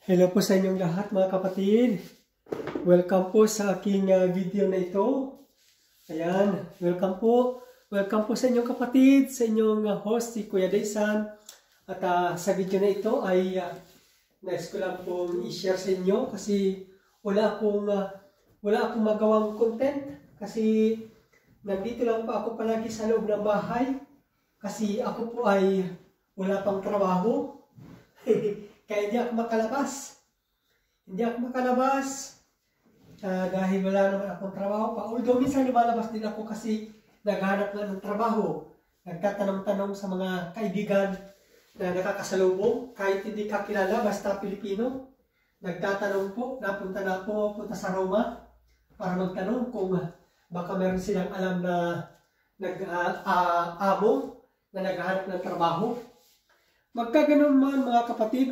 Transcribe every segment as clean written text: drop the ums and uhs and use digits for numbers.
Hello po sa inyong lahat mga kapatid. Welcome po sa aking video na ito. Ayan, welcome po. Welcome po sa inyong kapatid, sa inyong host, si Kuya Daysan. At sa video na ito ay nais ko lang pong i-share sa inyo kasi wala akong magawang content. Kasi nandito lang po ako palagi sa loob ng bahay. Kasi ako po ay wala pang trabaho. Kaya hindi ako makalabas. Hindi ako makalabas dahil wala naman akong trabaho pa. Although minsan lumalabas din ako kasi naghahanap na ng trabaho. Nagtatanong-tanong sa mga kaibigan na nakakasalubong. Kahit hindi kakilala, basta Pilipino. Nagtatanong po, napunta na ako, punta sa Roma para magtanong kung baka meron silang alam na amo na naghahanap ng trabaho. Magkaganon man mga kapatid,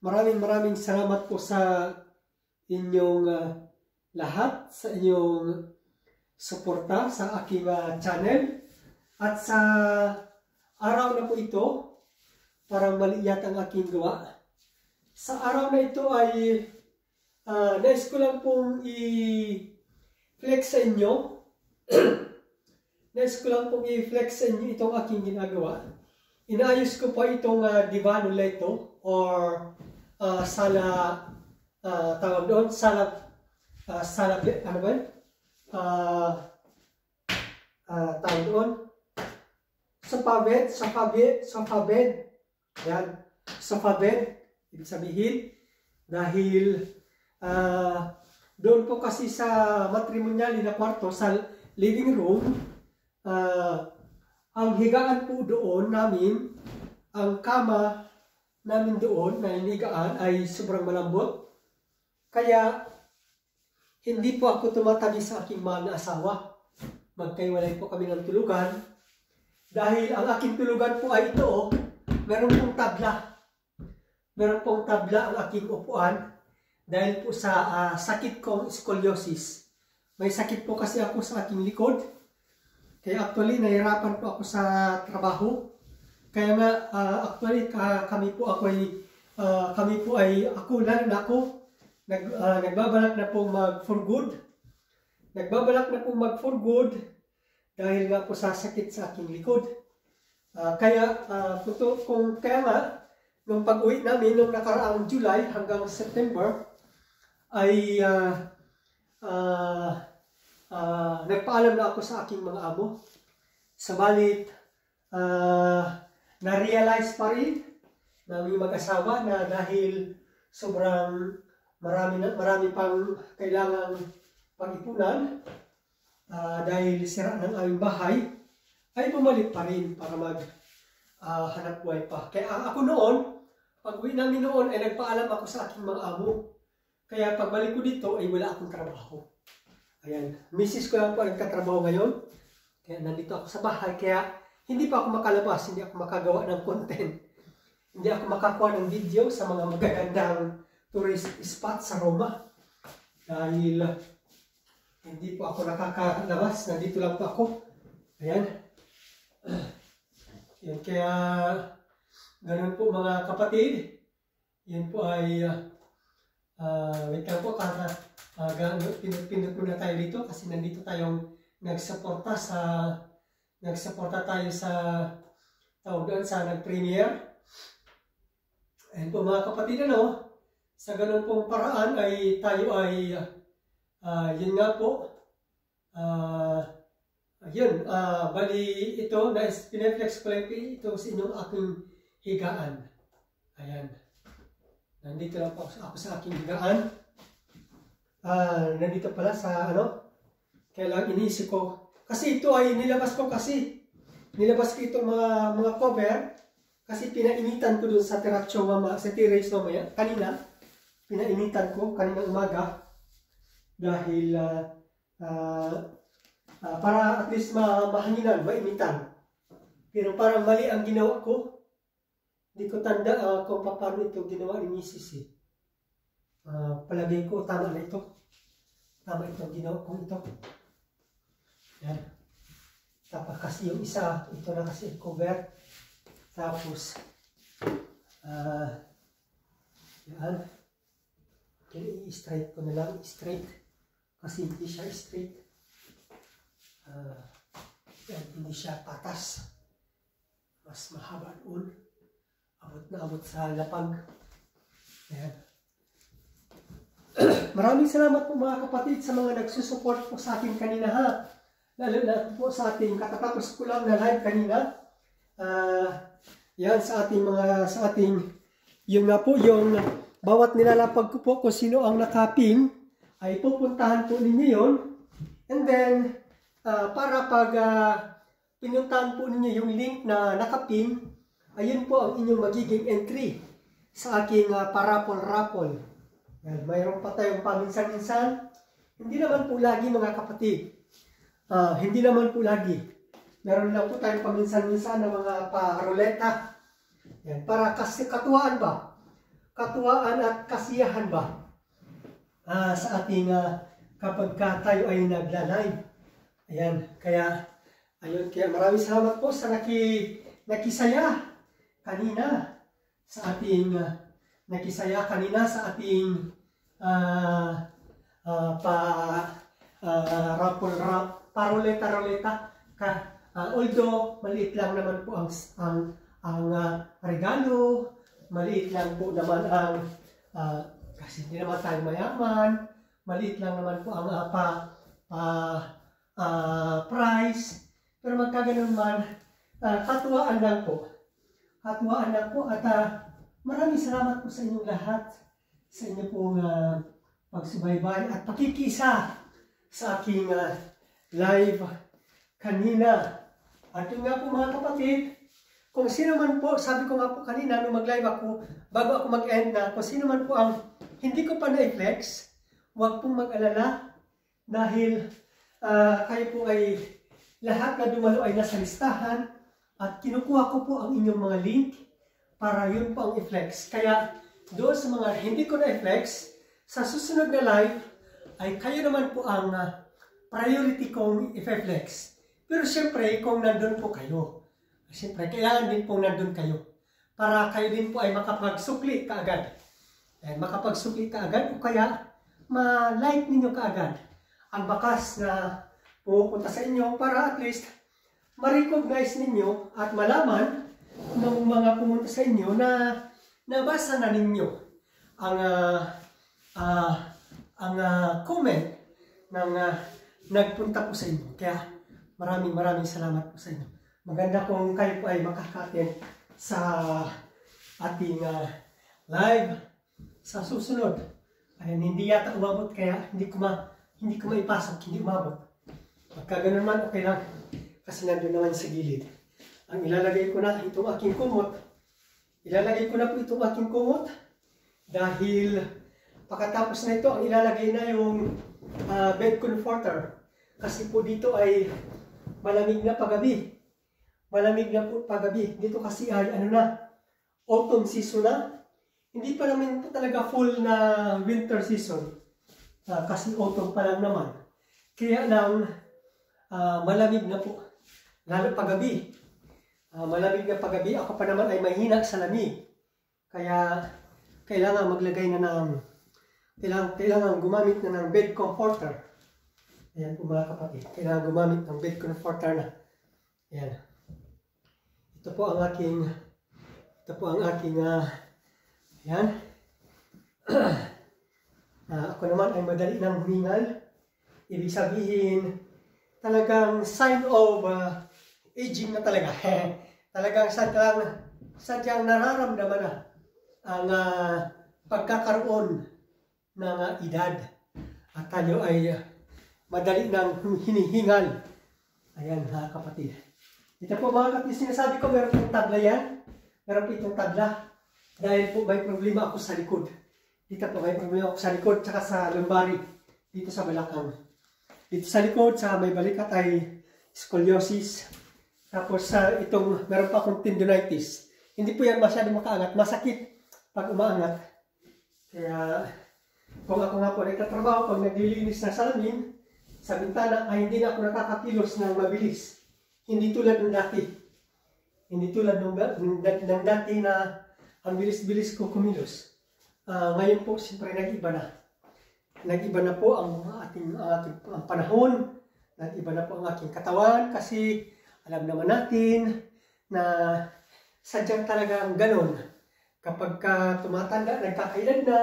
maraming salamat po sa inyong lahat, sa inyong suporta sa aking channel. At sa araw na po ito, parang maliit ang aking gawa. Sa araw na ito ay nais ko lang pong i-flex sa inyo. Nais ko lang pong i-flex sa inyo itong aking ginagawa. Inaayos ko pa itong divano ito or sala, tawag doon, ano ba? Tawag doon, sofa bed, yan, sofa bed, ibig sabihin, dahil doon po kasi sa matrimonial na kwarto, sa living room, ang higaan po doon namin, ang kama namin doon na hinigaan ay sobrang malambot. Kaya hindi po ako tumatabi sa aking mahal na asawa. Magkaiwalay po kami ng tulugan. Dahil ang aking tulugan po ay ito, meron pong tabla. Meron pong tabla ang aking upuan dahil po sa sakit kong scoliosis. May sakit po kasi ako sa aking likod. Kaya actually, nahirapan po ako sa trabaho. Kaya nga, actually, kami po ay, nagbabalak na po mag-for good. Nagbabalak na po mag-for good dahil nga po sa sakit sa aking likod. Kaya nga, nung pag-uwi namin, nung nakaraang July hanggang September, ay nagpaalam na ako sa aking mga amo. Sabalit, na-realize pa rin namin mag-asawa na dahil sobrang marami pang kailangang pag-ipunan dahil sira ng aming bahay, ay bumalik pa rin para hanap buhay pa. Kaya ako noon, pag-uwi namin noon ay nagpaalam ako sa aking mga amo. Kaya pagbalik ko dito ay wala akong trabaho. Ayan, misis ko lang po nagkatrabaho ngayon. Kaya nandito ako sa bahay. Kaya hindi pa ako makalabas, hindi ako makagawa ng content. Hindi ako makakuha ng video sa mga magagandang tourist spot sa Roma. Dahil hindi po ako nakakalabas, nandito lang po ako. Ayan. Yan, kaya ganun po mga kapatid. Yan po ay wait lang po, pinut muna tayo dito kasi nandito tayong nagsuporta tayo sa tawag doon sa nag-premiere. And po mga kapatid, sa ganun pong paraan ay tayo ay yun nga po, bali ito na pineflex ko lang ito sa inyong aking higaan. Ayan, nandito lang po ako sa aking higaan. Nandito pala sa kailangan inisip ko. Kasi ito ay nilabas ko itong mga cover kasi pinainitan ko dun sa terrace mamaya, kanina. Pinainitan ko kanina umaga dahil para at least mahanginan, mainitan. Pero parang mali ang ginawa ko. Hindi ko tanda kung paano ito ginawa ni Mrs. Palagay ko tama na ito. Tama itong ginawa kong ito. Yan. Tapos kasi yung isa, ito na kasi cover. Tapos, yan. straight ko na lang. Straight. Kasi hindi siya straight. Yan, hindi siya patas. Mas mahaba doon. Abot na abot sa lapag. Ayan. Maraming salamat po mga kapatid sa mga nagsusupport po sa akin kanina ha. Lalo na po sa ating katatapos ko lang na live kanina. Yan sa ating yung nga po yung bawat nilalapag ko po kung sino ang nakaping ay pupuntahan po ninyo yun. And then para pag pinuntahan po ninyo yung link na nakaping, ayun po ang inyong magiging entry sa aking parapol-rapol. Yan, mayroon pa tayong paminsan-minsan. Hindi naman po lagi mga kapatid. Hindi naman po lagi. Meron lang po tayong paminsan-minsan na mga paruleta. Yan, para kasi katuwaan ba? Katuwaan at kasiyahan ba? Sa ating kapag tayo ay nagla-live. Ayan, kaya maraming salamat po sa nakisaya kanina sa ating paruleta. Although maliit lang naman po ang regalo, maliit lang po naman kasi hindi naman tayo mayaman, maliit lang naman po ang price, pero magkaganon man, katuwaan lang po at maraming salamat po sa inyong lahat, sa inyo pong pagsubaybay at pakikisa sa aking live kanina. At yun nga po mga kapatid, kung sino man po, sabi ko nga po kanina nung mag-live ako, bago ako mag-end na, kung sino man po ang hindi ko pa na-flex, huwag pong mag-alala dahil kayo po ay lahat na dumalo ay nasa listahan at kinukuha ko po ang inyong mga link para yun po ang i-flex. Kaya doon sa mga hindi ko na-flex, sa susunod na live ay kayo naman po ang priority kong i-flex. Pero siyempre, kung nandun po kayo, siyempre, kailangan din po nandun kayo para kayo din po ay makapagsukli kaagad. Makapagsukli kaagad o kaya ma-like ninyo kaagad ang bakas na pupunta sa inyo para at least ma-recognize ninyo at malaman ng mga pumunta sa inyo na nabasa na ninyo ang comment ng nagpunta po sa inyo. Kaya maraming salamat po sa inyo. Maganda kung kayo po ay makaka-attend sa ating live sa susunod. Ayan, hindi yata umabot kaya hindi ko maipasok, hindi umabot. Pagka ganun man, okay lang. Kasi nandun naman sa gilid. Ang ilalagay ko na itong aking kumot. Ilalagay ko na po itong aking kumot. Dahil pagkatapos na ito, ang ilalagay na yung bed comforter. Kasi po dito ay malamig na paggabi. Malamig na po paggabi. Dito kasi ay autumn season na. Hindi pa naman po talaga full na winter season. Kasi autumn pa lang naman. Kaya lang malamig na po. Lalo paggabi. Malamig na paggabi. Ako pa naman ay mahina sa lamig. Kaya kailangan maglagay na ng kailangan gumamit na ng bed comforter. Ayan po mga kapatid. Kailangan gumamit ng bed comforter na. Ayan. Ito po ang aking ayan. Ako naman ay madali ng humingal. Ibig sabihin, talagang sign of aging na talaga. Talagang sadyang nararamdaman na ang pagkakaroon ng edad. At tayo ay madali ng hinihingal. Ayan ha kapatid. Ito po mga kapatid, sinasabi ko meron pong tabla yan. Meron po itong tabla. Dahil po may problema ako sa likod. Dito po may problema ako sa likod tsaka sa lumbari. Dito sa balakang. Dito sa likod, sa may balikat ay scoliosis. Tapos meron pa akong tendinitis. Hindi po yan masyadong makaangat. Masakit pag umaangat. Kaya kung ako nga po nagtatrabaho, pag naglilinis ng salamin, sa bintana ay hindi na ako nakakakilos ng mabilis. Hindi tulad ng dati. Hindi tulad ng dati na ang bilis-bilis ko kumilos. Ngayon po, siyempre nag-iba na. nag-iba na po ang ating ang panahon, nag-iba na po ang aking katawan kasi alam naman natin na sadyang talagang ganon. Kapag tumatanda, nagkakaedad na,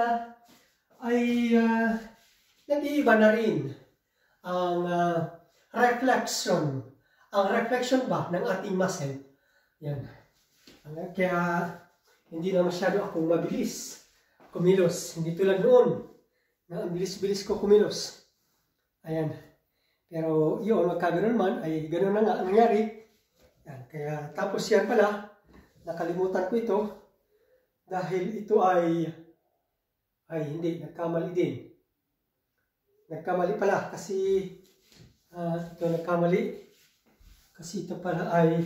ay nag-iiba na rin ang reflection. Ang reflection ba ng ating muscle. Yan. Kaya hindi na masyado akong mabilis kumilos. Hindi tulad noon na ang bilis-bilis ko kumilos. Ayan. Pero yun, magkaganoon man, ay ganoon na nga ang nangyari. Yan. Kaya tapos yan pala, nakalimutan ko ito dahil ito ay hindi, nagkamali din. Nagkamali pala kasi ito nagkamali. Kasi ito pala ay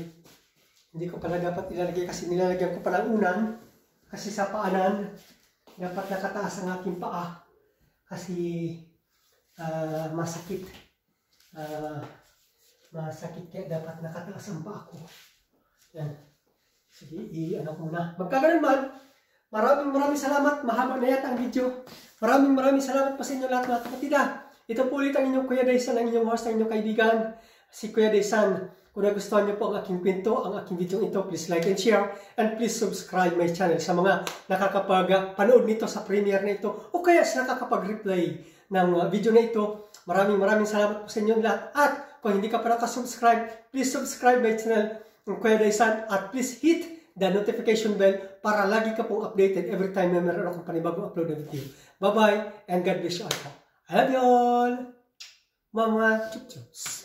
hindi ko pala dapat ilalagay kasi nilalagyan ko pala unang kasi sa paanan dapat nakataas ang aking paa kasi masakit. Masakit kaya dapat nakataas ang paa ko. Yan. Sige, i-ano ko muna. Magkaganon man, maraming salamat. Mahaba na yata ang video. Maraming salamat pa sa inyo lahat mga kapatid. Ito po ulit ang inyong Kuya Daysan, ang inyong host, ang inyong kaibigan, si Kuya Daysan. Kung nagustuhan niyo po ang aking kwento, ang aking video ito, please like and share. And please subscribe my channel sa mga nakakapag-panood nito sa premiere na ito o kaya sa nakakapag-replay ng video na ito. Maraming salamat po sa inyo lahat. At kung hindi ka pa nakasubscribe, please subscribe my channel, Kuya Daysan, at please hit the notification bell para lagi ka pong updated every time na meron akong panibagong upload na video. Bye-bye and God bless you all. I love you all! Mga chup-chups!